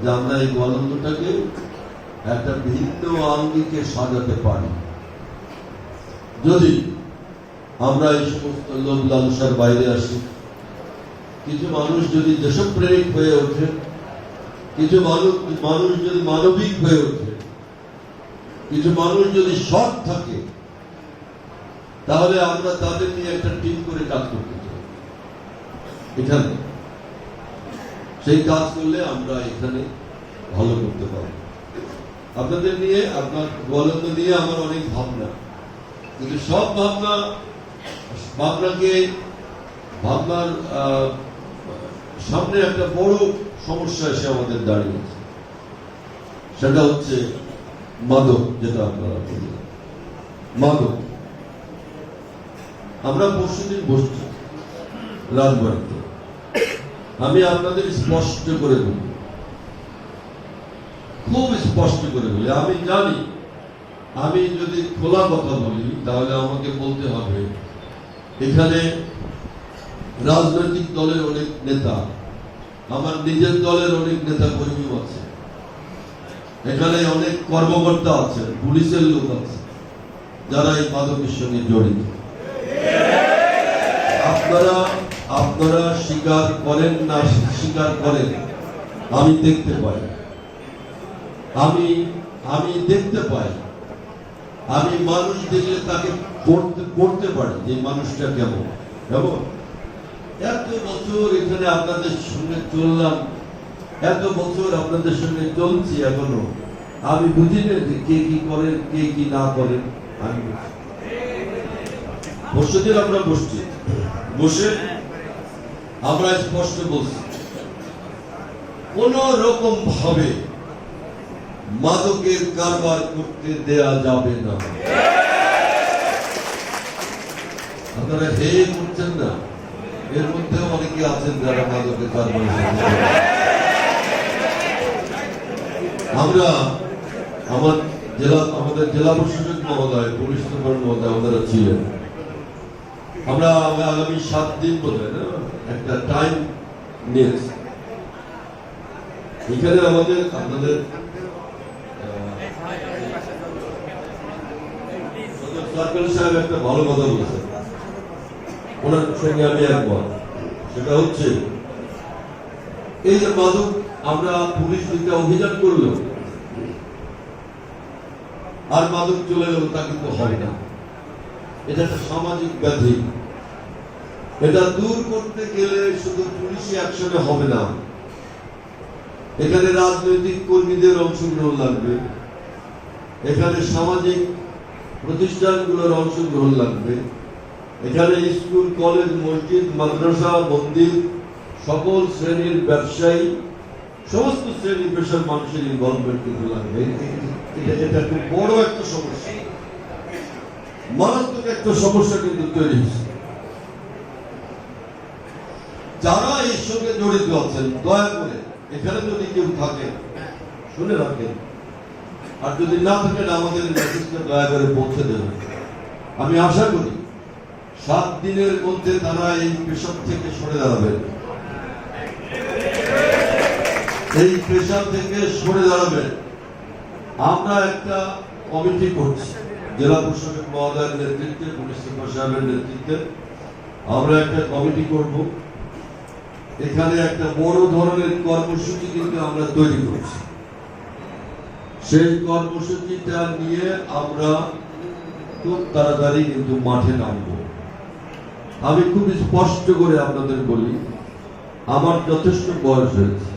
যে আমরা এই গোয়ালন্দটাকে একটা ভিন্ন আঙ্গিকে সাজাতে পারি। যদি আমরা এই সমস্ত লোভ লালসার বাইরে আসি, কিছু মানুষ যদি দেশপ্রেমিক হয়ে ওঠে, কিছু মানুষ যদি মানবিক হয়ে ওঠে, কিছু মানুষ যদি সৎ থাকে, তাহলে আমরা তাদের নিয়ে একটা টিম করে কাজ করতে চাই এখানে। সেই কাজ করলে আমরা এখানে ভালো করতে পারব। আপনাদের নিয়ে, আপনার গোয়ালন্দ নিয়ে আমার অনেক ভাবনা, কিন্তু সব ভাবনার সামনে একটা বড় সমস্যা এসে আমাদের দাঁড়িয়েছে, সেটা হচ্ছে মাদক। যেটা আপনারা বললেন মাদক, আমরা পরশুদিন বসছি রাজবাড়িতে। আমি আপনাদের স্পষ্ট করে বলি, খুব স্পষ্ট করে বলি, আমি জানি আমি যদি খোলা কথা বলি তাহলে আমাকে বলতে হবে এখানে রাজনৈতিক দলের অনেক নেতা, আমার নিজের দলের অনেক নেতা কর্মী আছে, এখানে অনেক কর্মকর্তা আছেন, পুলিশের লোক আছে যারা এই মাদকের সঙ্গে জড়িত। আপনারা স্বীকার করেন না স্বীকার করেন, আমি দেখতে পাই, আমি দেখতে পাই, আমি মানুষ দেখলে তাকে পড়তে পারি যে মানুষটা কেমন। এত বছর এখানে আপনাদের সঙ্গে চললাম, এত বছর আপনাদের সঙ্গে চলছি, এখনো আমি বুঝি না যে কে কি করেন, কে কি না করেন। আমি পরশুদিন আমরা বসে আমরা স্পষ্ট বলছি, কোন রকম ভাবে মাদকের কারবার করতে দেয়া যাবে না। আপনারা হে করছেন না, এর মধ্যে অনেকে আছেন যারা মাদকের কারবার। আমরা আমাদের জেলা প্রশাসক মহোদয়, পুলিশ সুপার মহোদয় ওনারা ছিলেন। আমরা আগামী 7 দিন বলে একটা টাইম নিয়েছি এখানে। আপনাদের সার্কেল সাহেব একটা ভালো কথা বলেছেন, ওনার সঙ্গে আমি একমত। সেটা হচ্ছে এই যে মাদক, আমরা পুলিশ দিকে অভিযান করলো আর মাদক চলে গেল, তা কিন্তু হবে না। এটা একটা সামাজিক ব্যাধি। এটা দূর করতে গেলে শুধু পুলিশি অ্যাকশনে হবে না, এখানে রাজনৈতিক কর্মীদের অংশগ্রহণ লাগবে, এখানে সামাজিক প্রতিষ্ঠানগুলোর অংশগ্রহণ লাগবে, এখানে স্কুল, কলেজ, মসজিদ, মাদ্রাসা, মন্দির, সকল শ্রেণীর ব্যবসায়ী, সমস্ত শ্রেণী পেশার মানুষের ইনভলভমেন্ট কিন্তু লাগবে। এটা খুব বড় একটা সমস্যা, মারাত্মক একটা সমস্যা কিন্তু তৈরি হয়েছে। যারা এর সঙ্গে জড়িত আছেন, দয়া করে এখানে যদি কেউ থাকে শুনে রাখেন, আর যদি না থাকেন আমাদের মেসেজটা দয়া করে পৌঁছে দেবেন। আমি আশা করি 7 দিনের মধ্যে তারা এই পেশা থেকে সরে দাঁড়াবেন, এই পেশা থেকে সরে দাঁড়াবেন। আমরা একটা কমিটি করছি, জেলা প্রশাসক মহোদয়ের নেতৃত্বে, পুলিশ সুপার সাহেবের নেতৃত্বে আমরা একটা কমিটি করব। এখানে একটা বড় ধরনের কর্মসূচি কিন্তু আমরা তৈরি করছি। সেই কর্মসূচিটা নিয়ে আমরা খুব তাড়াতাড়ি কিন্তু মাঠে নামবো। আমি খুব স্পষ্ট করে আপনাদের বলি, আমার যথেষ্ট বয়স হয়েছে,